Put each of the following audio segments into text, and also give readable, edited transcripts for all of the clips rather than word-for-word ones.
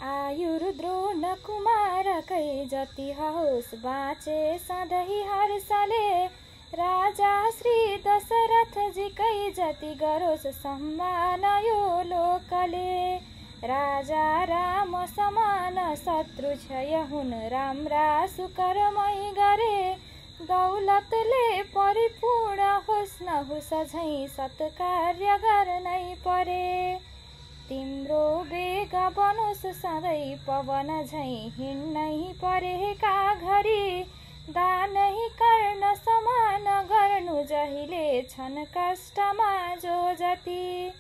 आयु रुद्रोण कुमारकै जति होस् बाँचे सधैँ हर्षले, राजा श्री दशरथजीकै जति गरोस् सम्मान यो लोकले। राजा राम समान शत्रु क्षय हुन्, राम्रा सुकर्मै गरे, दौलतले परिपूर्ण होस् नहोस् झैँ सत्कार्य गर्नै परे। तिम्रो वेग बनोस् सधैँ पवन झैँ हिँड्नै परेका घरी, दानै कर्ण समान गर्नु जहिले छन् कष्टमा जो जति।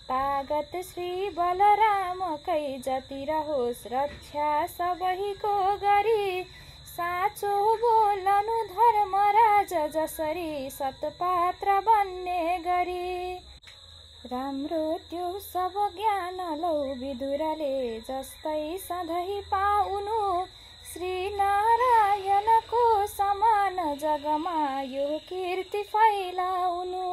तागत श्री बलरामकै जति रहोस् रक्षा सबैको गरी, साँचो बोलनु धर्मराज जसरी सतपात्र बन्ने गरी। राम्रो त्यो सब ज्ञान लौ विदुरले जस्तै सधैँ पाउनु, श्री नारायणको समान जगमा यो कीर्ति फैलाउनु।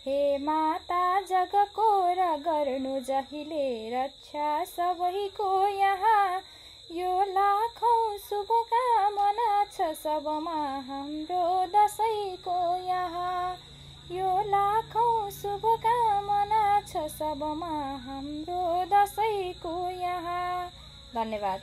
हे माता जगको र गर्नु जहिले रक्षा सबैको यहाँ, यो लाखौं शुभकामना छ सबमा हाम्रो दशैँको यहाँ। यो लाखौं शुभकामना छ सबमा हाम्रो दशैँको यहाँ। धन्यवाद।